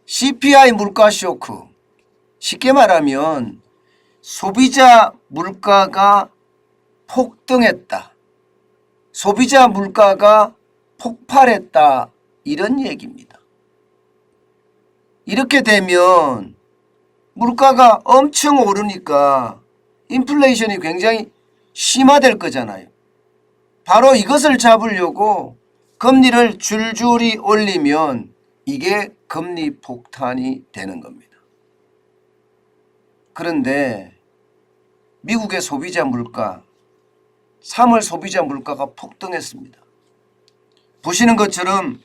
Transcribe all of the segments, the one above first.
CPI 물가 쇼크. 쉽게 말하면 소비자 물가가 폭등했다. 소비자 물가가 폭발했다. 이런 얘기입니다. 이렇게 되면 물가가 엄청 오르니까 인플레이션이 굉장히 심화될 거잖아요. 바로 이것을 잡으려고 금리를 줄줄이 올리면 이게 금리 폭탄이 되는 겁니다. 그런데 미국의 소비자 물가, 3월 소비자 물가가 폭등했습니다. 보시는 것처럼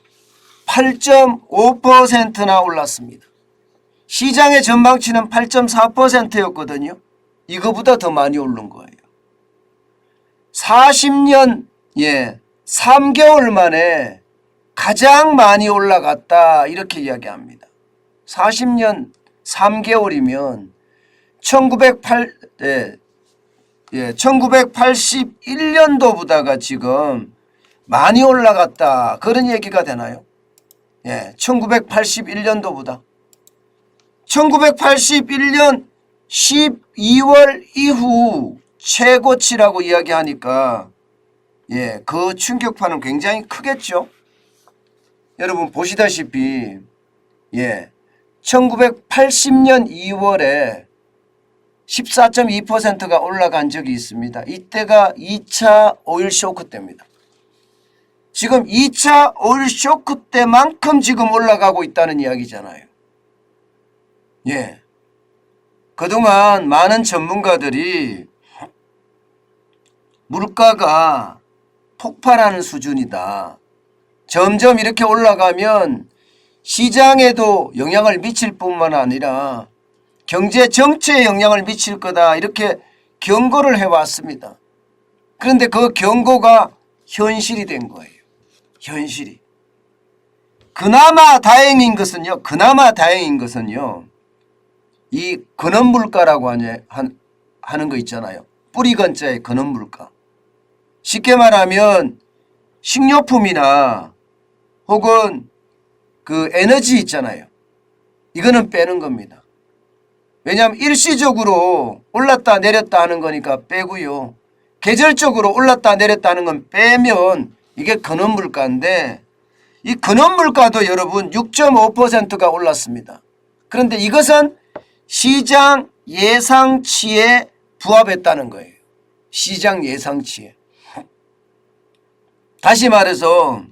8.5%나 올랐습니다. 시장의 전망치는 8.4%였거든요. 이거보다 더 많이 오른 거예요. 40년 3개월 만에 가장 많이 올라갔다 이렇게 이야기합니다. 40년 3개월이면 1981년도보다가 지금 많이 올라갔다 그런 얘기가 되나요? 1981년도보다 1981년 12월 이후 최고치라고 이야기하니까 그 충격파는 굉장히 크겠죠. 여러분 보시다시피 1980년 2월에 14.2%가 올라간 적이 있습니다. 이때가 2차 오일 쇼크 때입니다. 지금 2차 오일 쇼크 때만큼 지금 올라가고 있다는 이야기잖아요. 그동안 많은 전문가들이 물가가 폭발하는 수준이다. 점점 이렇게 올라가면 시장에도 영향을 미칠 뿐만 아니라 경제 정체에 영향을 미칠 거다 이렇게 경고를 해왔습니다. 그런데 그 경고가 현실이 된 거예요. 현실이. 그나마 다행인 것은요. 이 근원물가라고 하는 거 있잖아요. 뿌리건자의 근원물가. 쉽게 말하면 식료품이나 혹은 그 에너지 있잖아요. 이거는 빼는 겁니다. 왜냐하면 일시적으로 올랐다 내렸다 하는 거니까 빼고요. 계절적으로 올랐다 내렸다 하는 건 빼면 이게 근원물가인데 이 근원물가도 여러분 6.5%가 올랐습니다. 그런데 이것은 시장 예상치에 부합했다는 거예요. 시장 예상치에. 다시 말해서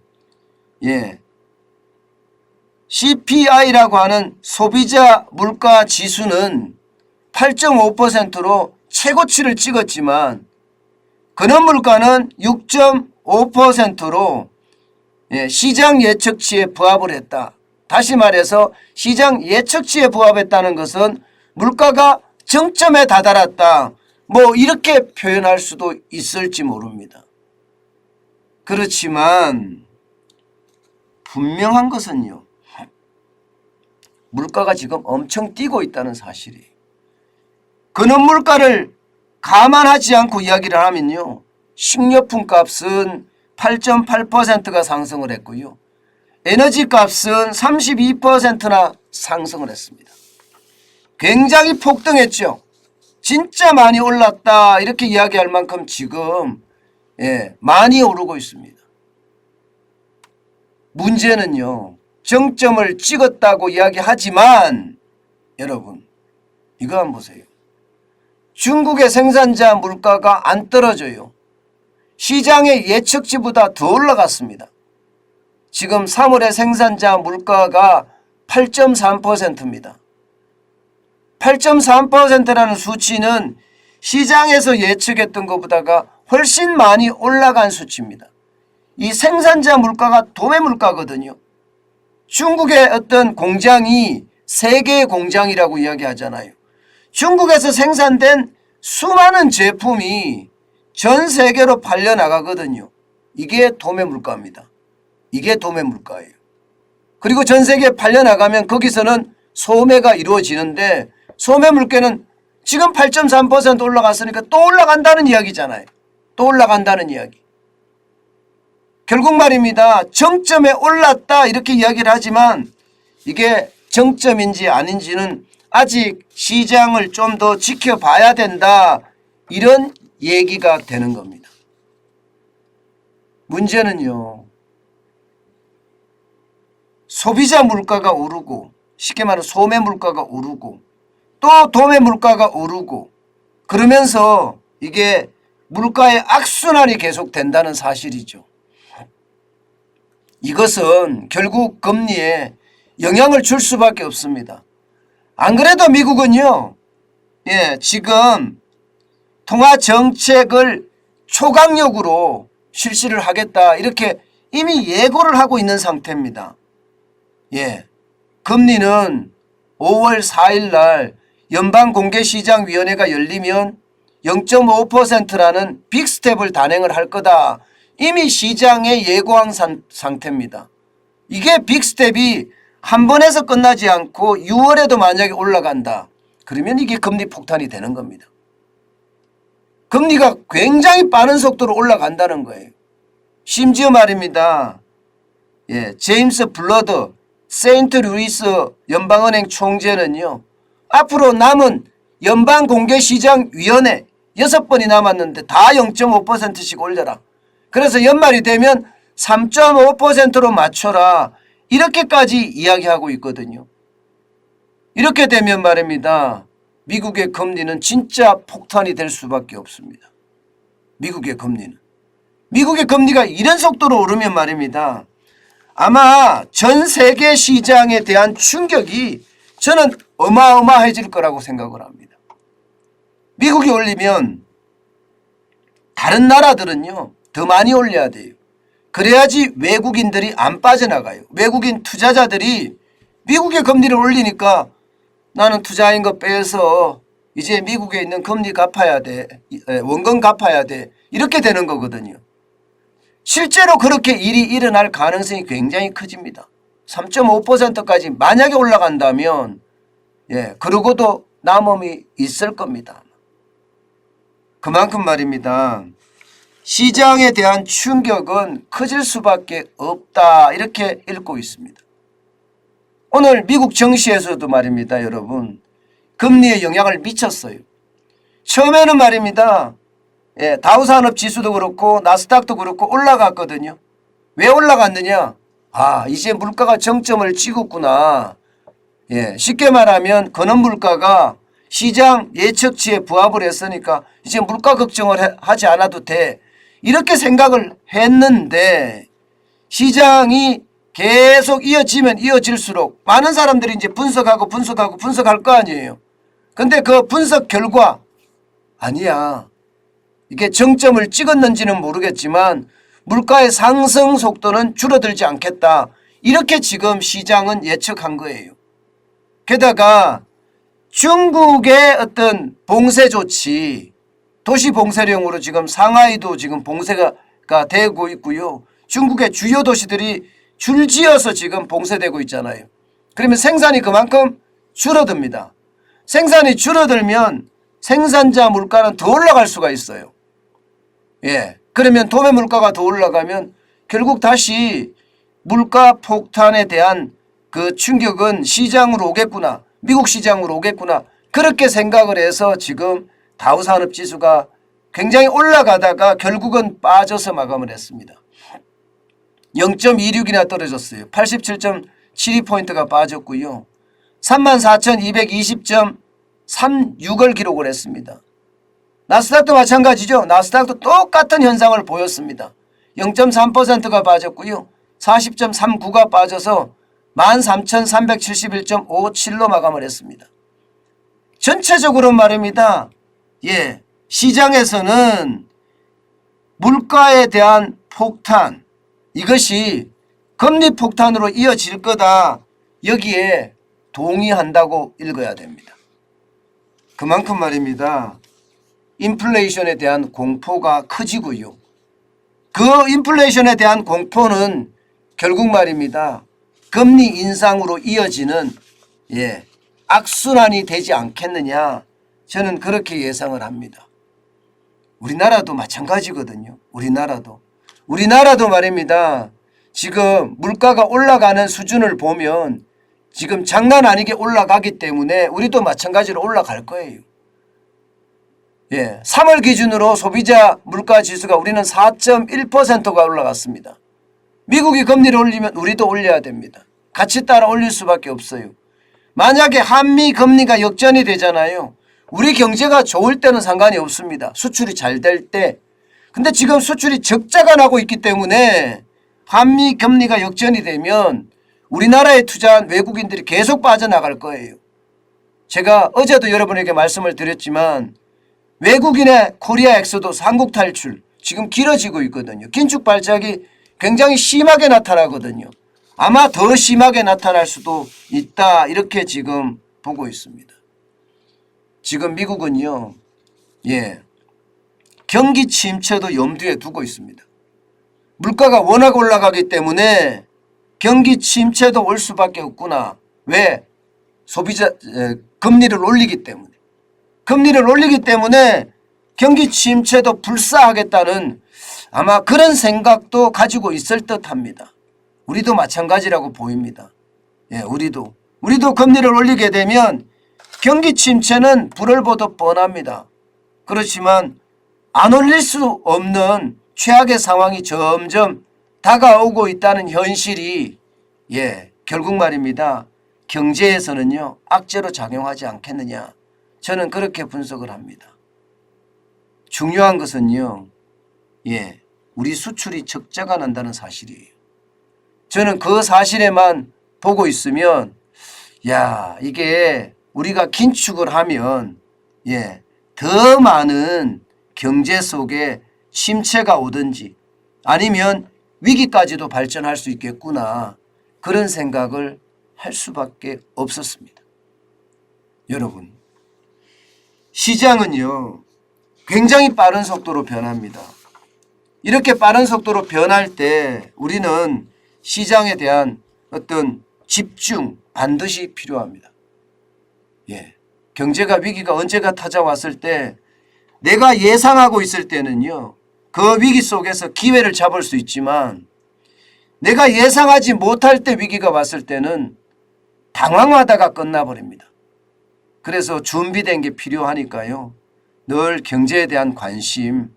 CPI라고 하는 소비자 물가 지수는 8.5%로 최고치를 찍었지만 근원물가는 6.5%로 시장 예측치에 부합을 했다. 다시 말해서 시장 예측치에 부합했다는 것은 물가가 정점에 다다랐다. 뭐 이렇게 표현할 수도 있을지 모릅니다. 그렇지만 분명한 것은요. 물가가 지금 엄청 뛰고 있다는 사실이에요. 근원물가를 감안하지 않고 이야기를 하면요. 식료품 값은 8.8%가 상승을 했고요. 에너지 값은 32%나 상승을 했습니다. 굉장히 폭등했죠. 진짜 많이 올랐다 이렇게 이야기할 만큼 지금 많이 오르고 있습니다. 문제는요. 정점을 찍었다고 이야기하지만 여러분 이거 한번 보세요. 중국의 생산자 물가가 안 떨어져요. 시장의 예측치보다 더 올라갔습니다. 지금 3월의 생산자 물가가 8.3%입니다. 8.3%라는 수치는 시장에서 예측했던 것보다가 훨씬 많이 올라간 수치입니다. 이 생산자 물가가 도매 물가거든요. 중국의 어떤 공장이 세계의 공장이라고 이야기하잖아요. 중국에서 생산된 수많은 제품이 전 세계로 팔려나가거든요. 이게 도매 물가입니다. 이게 도매 물가예요. 그리고 전 세계에 팔려나가면 거기서는 소매가 이루어지는데 소매 물가는 지금 8.3% 올라갔으니까 또 올라간다는 이야기잖아요. 또 올라간다는 이야기. 결국 말입니다. 정점에 올랐다 이렇게 이야기를 하지만 이게 정점인지 아닌지는 아직 시장을 좀 더 지켜봐야 된다, 이런 얘기가 되는 겁니다. 문제는요, 소비자 물가가 오르고, 쉽게 말하면 소매 물가가 오르고, 또 도매 물가가 오르고, 그러면서 이게 물가의 악순환이 계속된다는 사실이죠. 이것은 결국 금리에 영향을 줄 수밖에 없습니다. 안 그래도 미국은요, 지금 통화 정책을 초강력으로 실시를 하겠다, 이렇게 이미 예고를 하고 있는 상태입니다. 금리는 5월 4일 날 연방공개시장위원회가 열리면 0.5%라는 빅스텝을 단행을 할 거다, 이미 시장에 예고한 상태입니다. 이게 빅스텝이 한 번에서 끝나지 않고 6월에도 만약에 올라간다, 그러면 이게 금리 폭탄이 되는 겁니다. 금리가 굉장히 빠른 속도로 올라간다는 거예요. 심지어 말입니다, 제임스 블러드 세인트루이스 연방은행 총재는요, 앞으로 남은 연방공개시장위원회 6번이 남았는데 다 0.5%씩 올려라, 그래서 연말이 되면 3.5%로 맞춰라, 이렇게까지 이야기하고 있거든요. 이렇게 되면 말입니다, 미국의 금리는 진짜 폭탄이 될 수밖에 없습니다. 미국의 금리가 이런 속도로 오르면 말입니다, 아마 전 세계 시장에 대한 충격이 저는 어마어마해질 거라고 생각을 합니다. 미국이 올리면 다른 나라들은요 더 많이 올려야 돼요. 그래야지 외국인들이 안 빠져나가요. 외국인 투자자들이 미국의 금리를 올리니까 나는 투자인 거 빼서 이제 미국에 있는 금리 갚아야 돼, 원금 갚아야 돼, 이렇게 되는 거거든요. 실제로 그렇게 일이 일어날 가능성이 굉장히 커집니다. 3.5%까지 만약에 올라간다면 그러고도 남음이 있을 겁니다. 그만큼 말입니다, 시장에 대한 충격은 커질 수밖에 없다, 이렇게 읽고 있습니다. 오늘 미국 증시에서도 말입니다, 여러분, 금리에 영향을 미쳤어요. 처음에는 말입니다, 다우산업지수도 그렇고 나스닥도 그렇고 올라갔거든요. 왜 올라갔느냐, 이제 물가가 정점을 찍었구나, 쉽게 말하면 근원물가가 시장 예측치에 부합을 했으니까 이제 물가 걱정을 하지 않아도 돼, 이렇게 생각을 했는데 시장이 계속 이어지면 이어질수록 많은 사람들이 이제 분석할 거 아니에요. 근데 그 분석 결과 아니야, 이게 정점을 찍었는지는 모르겠지만 물가의 상승 속도는 줄어들지 않겠다, 이렇게 지금 시장은 예측한 거예요. 게다가 중국의 어떤 봉쇄 조치, 도시 봉쇄령으로 지금 상하이도 지금 봉쇄가 되고 있고요. 중국의 주요 도시들이 줄지어서 지금 봉쇄되고 있잖아요. 그러면 생산이 그만큼 줄어듭니다. 생산이 줄어들면 생산자 물가는 더 올라갈 수가 있어요. 그러면 도매 물가가 더 올라가면 결국 다시 물가 폭탄에 대한 그 충격은 시장으로 오겠구나, 미국 시장으로 오겠구나, 그렇게 생각을 해서 지금 다우산업지수가 굉장히 올라가다가 결국은 빠져서 마감을 했습니다. 0.26이나 떨어졌어요. 87.72포인트가 빠졌고요. 34,220.36을 기록을 했습니다. 나스닥도 마찬가지죠. 나스닥도 똑같은 현상을 보였습니다. 0.3%가 빠졌고요. 40.39가 빠져서 13,371.57로 마감을 했습니다. 전체적으로 말입니다, 시장에서는 물가에 대한 폭탄, 이것이 금리 폭탄으로 이어질 거다, 여기에 동의한다고 읽어야 됩니다. 그만큼 말입니다, 인플레이션에 대한 공포가 커지고요. 그 인플레이션에 대한 공포는 결국 말입니다, 금리 인상으로 이어지는 악순환이 되지 않겠느냐, 저는 그렇게 예상을 합니다. 우리나라도 마찬가지거든요. 우리나라도 말입니다, 지금 물가가 올라가는 수준을 보면 지금 장난 아니게 올라가기 때문에 우리도 마찬가지로 올라갈 거예요. 예, 3월 기준으로 소비자 물가지수가 우리는 4.1%가 올라갔습니다. 미국이 금리를 올리면 우리도 올려야 됩니다. 같이 따라 올릴 수밖에 없어요. 만약에 한미 금리가 역전이 되잖아요. 우리 경제가 좋을 때는 상관이 없습니다. 수출이 잘 될 때. 근데 지금 수출이 적자가 나고 있기 때문에 한미 금리가 역전이 되면 우리나라에 투자한 외국인들이 계속 빠져나갈 거예요. 제가 어제도 여러분에게 말씀을 드렸지만 외국인의 코리아 엑소도스 한국 탈출 지금 길어지고 있거든요. 긴축 발작이 굉장히 심하게 나타나거든요. 아마 더 심하게 나타날 수도 있다 이렇게 지금 보고 있습니다. 지금 미국은요. 경기 침체도 염두에 두고 있습니다. 물가가 워낙 올라가기 때문에 경기 침체도 올 수밖에 없구나. 왜? 소비자 금리를 올리기 때문에. 금리를 올리기 때문에 경기 침체도 불사하겠다는 아마 그런 생각도 가지고 있을 듯합니다. 우리도 마찬가지라고 보입니다. 우리도 금리를 올리게 되면 경기 침체는 불을 보듯 뻔합니다. 그렇지만 안 올릴 수 없는 최악의 상황이 점점 다가오고 있다는 현실이 결국 말입니다. 경제에서는요 악재로 작용하지 않겠느냐. 저는 그렇게 분석을 합니다. 중요한 것은요. 우리 수출이 적자가 난다는 사실이에요. 저는 그 사실에만 보고 있으면 이게 우리가 긴축을 하면 더 많은 경제 속에 침체가 오든지 아니면 위기까지도 발전할 수 있겠구나. 그런 생각을 할 수밖에 없었습니다. 여러분, 시장은요 굉장히 빠른 속도로 변합니다. 이렇게 빠른 속도로 변할 때 우리는 시장에 대한 어떤 집중 반드시 필요합니다. 경제가 위기가 언제가 찾아왔을 때 내가 예상하고 있을 때는요 그 위기 속에서 기회를 잡을 수 있지만 내가 예상하지 못할 때 위기가 왔을 때는 당황하다가 끝나버립니다. 그래서 준비된 게 필요하니까요. 늘 경제에 대한 관심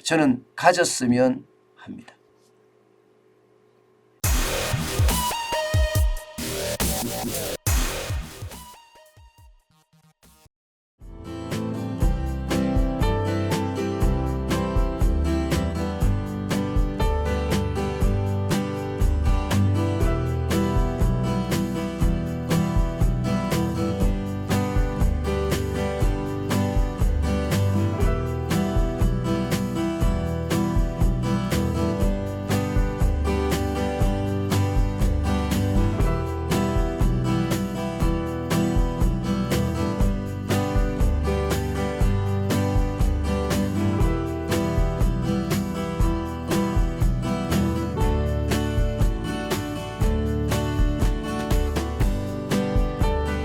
저는 가졌으면 합니다.